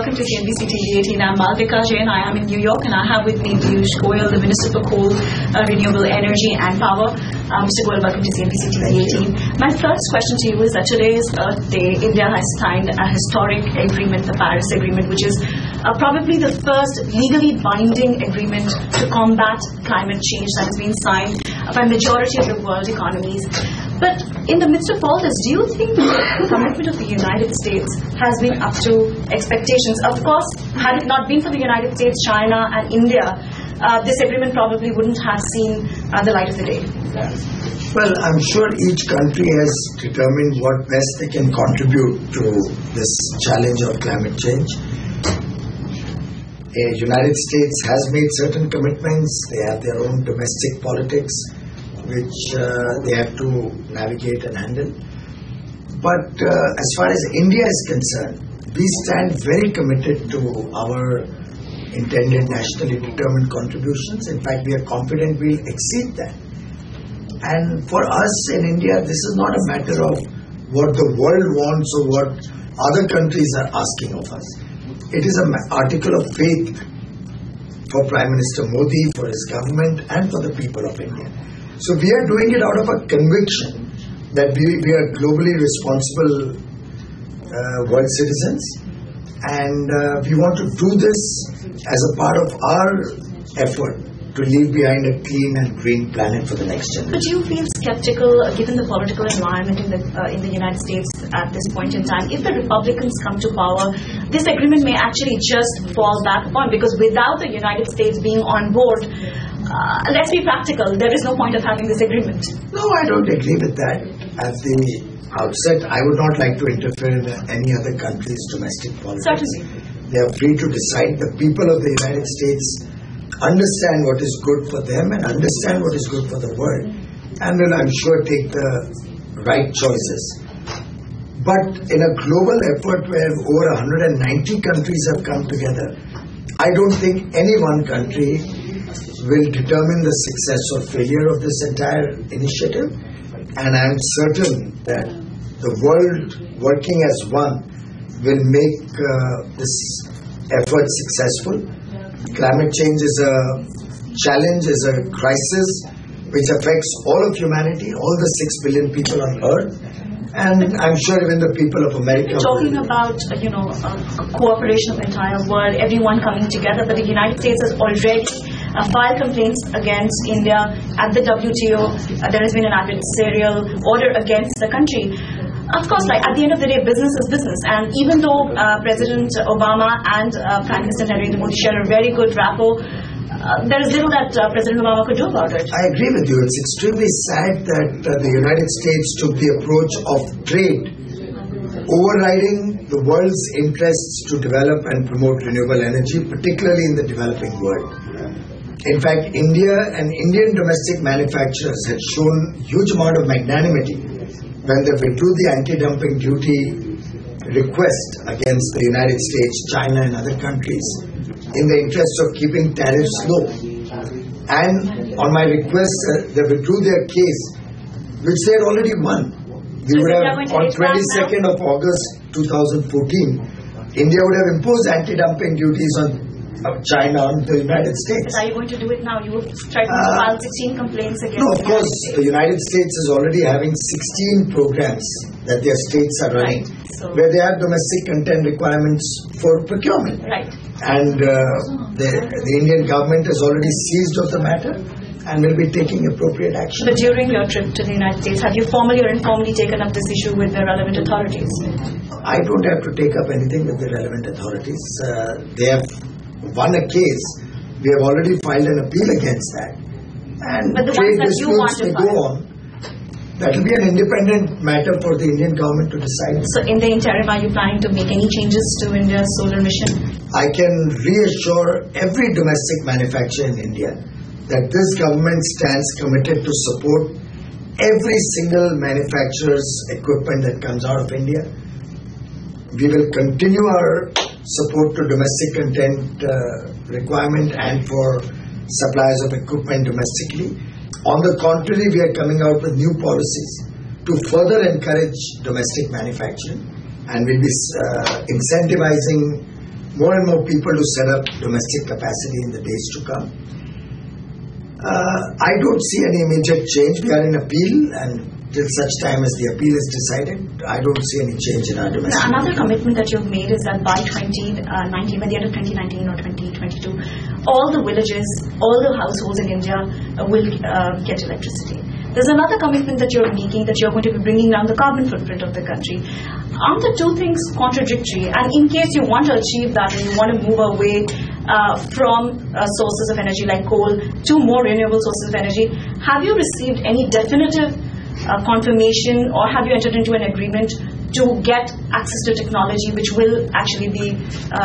welcome to CNBC TV 18. I'm Malvika Jain. I am in New York, and I have with me Piyush Goyal, the Minister for Coal, Renewable Energy and Power. Mr. Goyal, welcome to CNBC TV 18. My first question to you is that today is Earth Day. India has signed a historic agreement, the Paris Agreement, which is probably the first legally binding agreement to combat climate change that has been signed by a majority of the world economies. But in the midst of all this, do you think the commitment of the United States has been up to expectations? Of course, had it not been for the United States, China and India, this agreement probably wouldn't have seen the light of the day. Well, I'm sure each country has determined what best they can contribute to this challenge of climate change. The United States has made certain commitments. They have their own domestic politics, which they have to navigate and handle. But as far as India is concerned, we stand very committed to our intended nationally determined contributions. In fact, we are confident we'll exceed that. And for us in India, this is not a matter of what the world wants or what other countries are asking of us. It is an article of faith for Prime Minister Modi, for his government, and for the people of India. So we are doing it out of a conviction that we are globally responsible world citizens, and we want to do this as a part of our effort to leave behind a clean and green planet for the next generation. But do you feel skeptical, given the political environment in the United States at this point in time, if the Republicans come to power, this agreement may actually just fall back upon, because without the United States being on board, let's be practical, there is no point of having this agreement. No, I don't agree with that. At the outset, I would not like to interfere in any other country's domestic politics. Certainly. They are free to decide. The people of the United States understand what is good for them and understand what is good for the world, and will, I'm sure, take the right choices. But in a global effort where over 190 countries have come together, I don't think any one country will determine the success or failure of this entire initiative, and I'm certain that the world working as one will make this effort successful. Climate change is a challenge, is a crisis which affects all of humanity, all the 6 billion people on Earth, and I'm sure even the people of America. You're talking about, a cooperation of the entire world, everyone coming together, but the United States has already filed complaints against India at the WTO. There has been an adversarial order against the country. Of course, at the end of the day, business is business. And even though President Obama and Prime Minister Narendra Modi share a very good rapport, there is little that President Obama could do about it. I agree with you. It's extremely sad that the United States took the approach of trade, overriding the world's interests to develop and promote renewable energy, particularly in the developing world. In fact, India and Indian domestic manufacturers had shown huge amount of magnanimity when they withdrew the anti-dumping duty request against the United States, China and other countries in the interest of keeping tariffs low. And on my request, they withdrew their case, which they had already won. We would have, on 22nd of August 2014, India would have imposed anti-dumping duties on China and the United States. But are you going to do it now? You will try to file 16 complaints against No, of course, the United States is already having 16 programs that their states are running, so where they have domestic content requirements for procurement. Right. And the Indian government has already seized of the matter and will be taking appropriate action. But during your trip to the United States, have you formally or informally taken up this issue with the relevant authorities? I don't have to take up anything with the relevant authorities. They have won a case. We have already filed an appeal against that. And but the trade ones that you want disputes to may go on. That will be an independent matter for the Indian government to decide. So in the interim, are you planning to make any changes to India's solar mission? I can reassure every domestic manufacturer in India that this government stands committed to support every single manufacturer's equipment that comes out of India. We will continue our support to domestic content requirement and for suppliers of equipment domestically. On the contrary, we are coming out with new policies to further encourage domestic manufacturing, and we'll be incentivizing more and more people to set up domestic capacity in the days to come. I don't see any immediate change. We are in appeal, and till such time as the appeal is decided, I don't see any change in our domestic. Now, another commitment that you've made is that by 2019, by the end of 2019 or 2022, all the villages, all the households in India will get electricity. There's another commitment that you're making, that you're going to be bringing down the carbon footprint of the country. Aren't the two things contradictory? And in case you want to achieve that and you want to move away from sources of energy like coal to more renewable sources of energy, have you received any definitive confirmation, or have you entered into an agreement to get access to technology which will actually be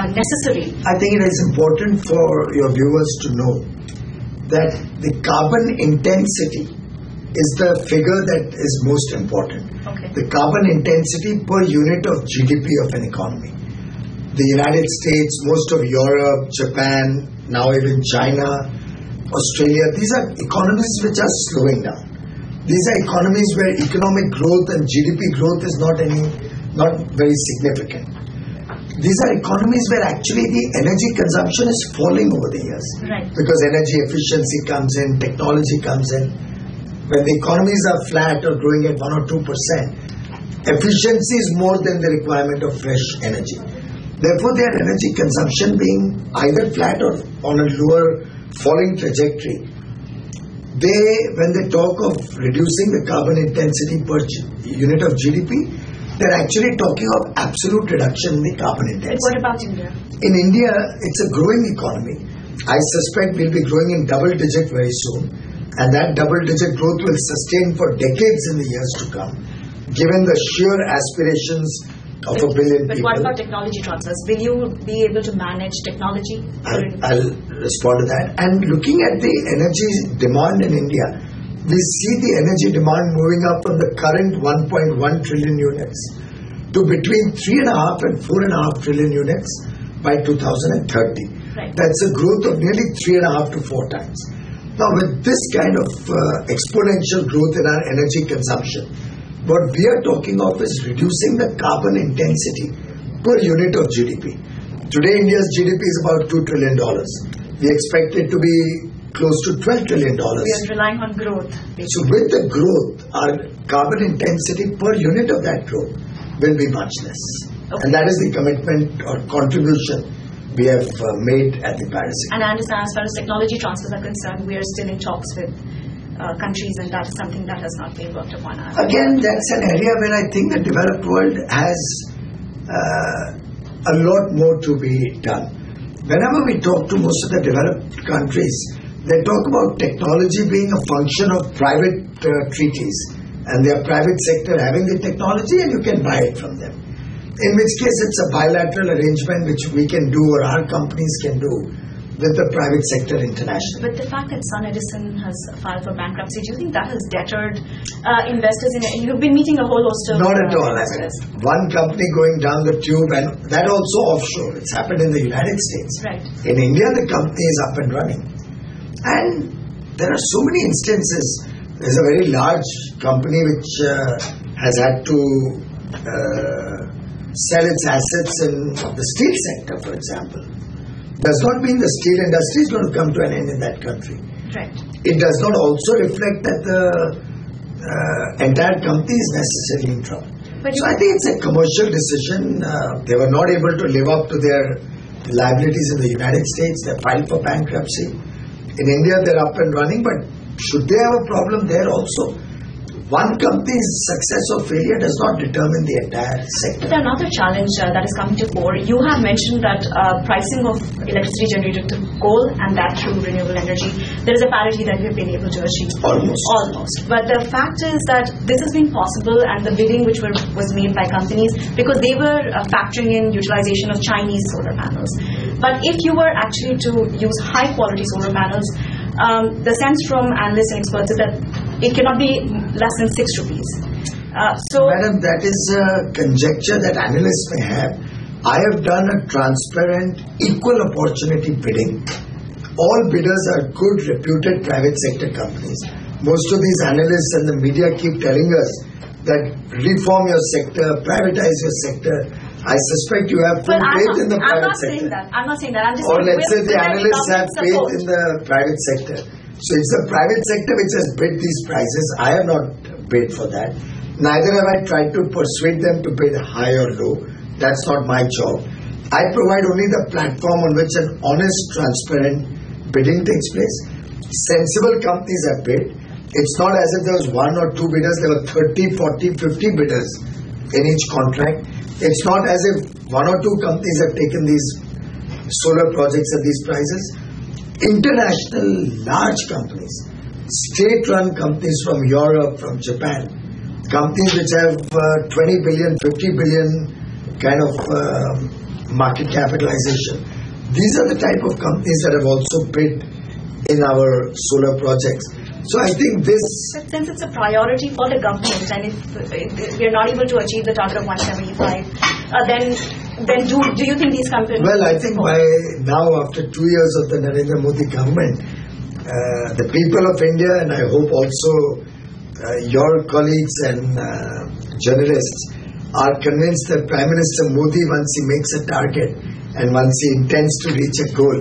necessary? I think it is important for your viewers to know that the carbon intensity is the figure that is most important. Okay. The carbon intensity per unit of GDP of an economy. The United States, most of Europe, Japan, now even China, Australia, these are economies which are slowing down. These are economies where economic growth and GDP growth is not very significant. These are economies where actually the energy consumption is falling over the years. Right. Because energy efficiency comes in, technology comes in. When the economies are flat or growing at 1 or 2%, efficiency is more than the requirement of fresh energy. Therefore, their energy consumption being either flat or on a lower falling trajectory, when they talk of reducing the carbon intensity per unit of GDP, they're actually talking of absolute reduction in the carbon intensity. What about India? In India, it's a growing economy. I suspect we'll be growing in double digit very soon, and that double digit growth will sustain for decades in the years to come, given the sheer aspirations of a billion people. But what about technology transfers? Will you be able to manage technology? I'll respond to that. And looking at the energy demand in India, we see the energy demand moving up from the current 1.1 trillion units to between 3.5 and 4.5 trillion units by 2030. Right. That's a growth of nearly 3.5 to 4 times. Now, with this kind of exponential growth in our energy consumption, what we are talking of is reducing the carbon intensity per unit of GDP. Today, India's GDP is about $2 trillion. We expect it to be close to $12 trillion. We are relying on growth. Basically. So with the growth, our carbon intensity per unit of that growth will be much less. Okay. And that is the commitment or contribution we have made at the Paris Agreement. And I understand, as far as technology transfers are concerned, we are still in talks with countries, and that is something that has not been worked upon. Again, that's an area where I think the developed world has a lot more to be done. Whenever we talk to most of the developed countries, they talk about technology being a function of private treaties, and their private sector having the technology and you can buy it from them. In which case it's a bilateral arrangement which we can do, or our companies can do, with the private sector internationally. But the fact that Sun Edison has filed for bankruptcy, do you think that has deterred investors in it? You've been meeting a whole host of Not at all. investors. One company going down the tube, and that also offshore. It's happened in the United States. Right. In India, the company is up and running. And there are so many instances. There's a very large company which has had to sell its assets in the steel sector, for example. Does not mean the steel industry is going to come to an end in that country. Right. It does not also reflect that the entire company is necessarily in trouble. So I think it's a commercial decision. They were not able to live up to their liabilities in the United States. They filed for bankruptcy. In India, they're up and running, but should they have a problem there also? One company's success or failure does not determine the entire sector. But another challenge that is coming to fore, you have mentioned that pricing of electricity generated through coal and that through renewable energy, there is a parity that we have been able to achieve. Almost. But the fact is that this has been possible, and the bidding which was made by companies, because they were factoring in utilization of Chinese solar panels. But if you were actually to use high quality solar panels, the sense from analysts and experts is that it cannot be less than 6 rupees. Madam, that is a conjecture that analysts may have. I have done a transparent, equal opportunity bidding. All bidders are good, reputed private sector companies. Most of these analysts and the media keep telling us that reform your sector, privatize your sector. I suspect you have full faith in the private sector. I'm not saying that. I'm just or saying let's say the analysts have faith in the private sector. So it's the private sector which has bid these prices. I have not bid for that. Neither have I tried to persuade them to bid high or low. That's not my job. I provide only the platform on which an honest, transparent bidding takes place. Sensible companies have bid. It's not as if there was one or two bidders. There were 30, 40, 50 bidders in each contract. It's not as if one or two companies have taken these solar projects at these prices. International large companies, state-run companies from Europe, from Japan, companies which have 20 billion, 50 billion kind of market capitalization. These are the type of companies that have also bid in our solar projects. So I think this... But since it's a priority for the government, and if we're not able to achieve the target of 175, then do you think these companies... Well, I think by now, after 2 years of the Narendra Modi government, the people of India, and I hope also your colleagues and journalists, are convinced that Prime Minister Modi, once he makes a target and once he intends to reach a goal,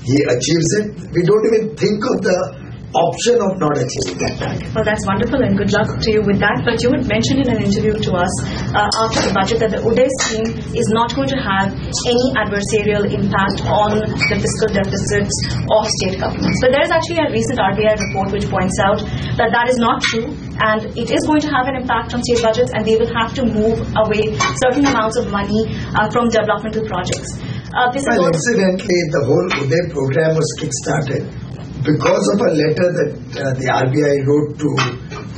he achieves it. We don't even think of the option of not achieving that target. Well, that's wonderful, and good luck to you with that. But you had mentioned in an interview to us after the budget that the Uday scheme is not going to have any adversarial impact on the fiscal deficits of state governments. But there is actually a recent RBI report which points out that that is not true, and it is going to have an impact on state budgets, and they will have to move away certain amounts of money from developmental projects. Incidentally, the whole Uday program was kick-started because of a letter that the RBI wrote to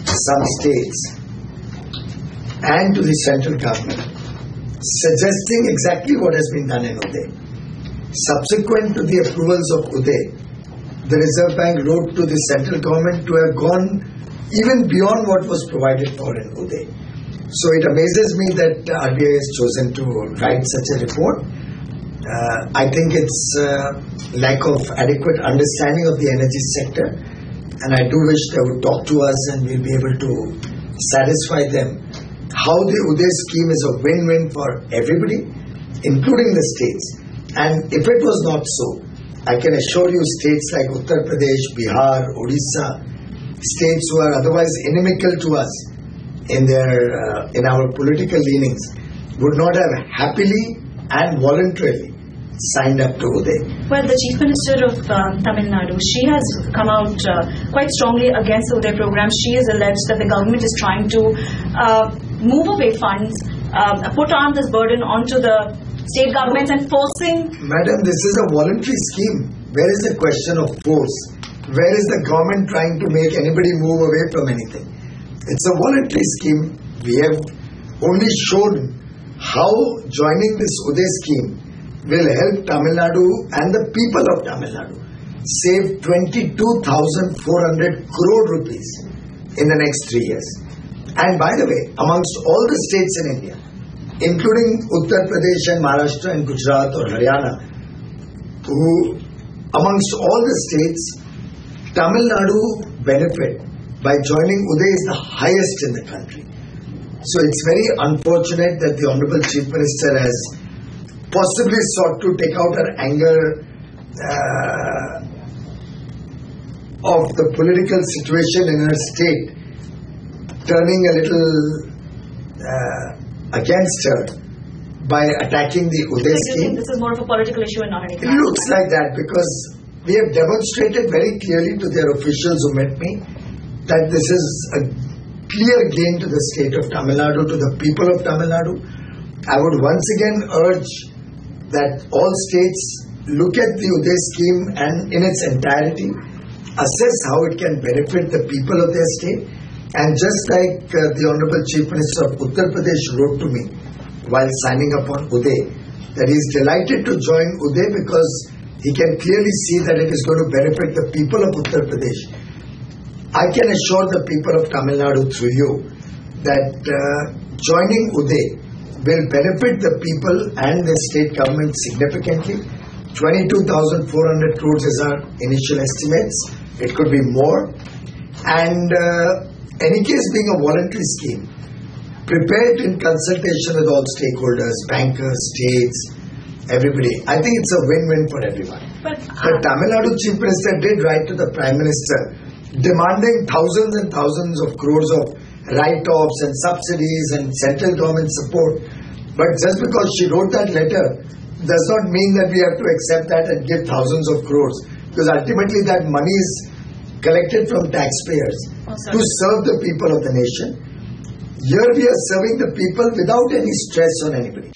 some states and to the central government, suggesting exactly what has been done in Uday. Subsequent to the approvals of Uday, the Reserve Bank wrote to the central government to have gone even beyond what was provided for in Uday. So it amazes me that RBI has chosen to write such a report. I think it's lack of adequate understanding of the energy sector, and I do wish they would talk to us and we'll be able to satisfy them how the Uday scheme is a win-win for everybody, including the states. And if it was not so, I can assure you states like Uttar Pradesh, Bihar, Odisha, states who are otherwise inimical to us in our political leanings, would not have happily and voluntarily signed up to Uday. Well, the Chief Minister of Tamil Nadu, she has come out quite strongly against the Uday program. She has alleged that the government is trying to move away funds, put on this burden onto the state governments and forcing... Madam, this is a voluntary scheme. Where is the question of force? Where is the government trying to make anybody move away from anything? It's a voluntary scheme. We have only shown how joining this Uday scheme will help Tamil Nadu and the people of Tamil Nadu save 22,400 crore rupees in the next 3 years. And by the way, amongst all the states in India, including Uttar Pradesh and Maharashtra and Gujarat or Haryana, amongst all the states, Tamil Nadu benefit by joining Uday is the highest in the country. So it's very unfortunate that the Honorable Chief Minister has possibly sought to take out her anger of the political situation in her state, turning a little against her by attacking the Uday scheme. This is more of a political issue and not anything. It looks like that because we have demonstrated very clearly to their officials who met me that this is a clear gain to the state of Tamil Nadu, to the people of Tamil Nadu. I would once again urge that all states look at the Uday scheme and in its entirety, assess how it can benefit the people of their state. And just like the Honorable Chief Minister of Uttar Pradesh wrote to me while signing up on Uday, that he is delighted to join Uday because he can clearly see that it is going to benefit the people of Uttar Pradesh. I can assure the people of Tamil Nadu through you that joining Uday will benefit the people and the state government significantly. 22,400 crores is our initial estimates. It could be more. And any case being a voluntary scheme, prepared in consultation with all stakeholders, bankers, states, everybody. I think it's a win-win for everyone. But Tamil Nadu Chief Minister did write to the Prime Minister demanding thousands and thousands of crores of write-offs and subsidies and central government support. But just because she wrote that letter does not mean that we have to accept that and give thousands of crores. Because ultimately that money is collected from taxpayers to serve the people of the nation. Here we are serving the people without any stress on anybody.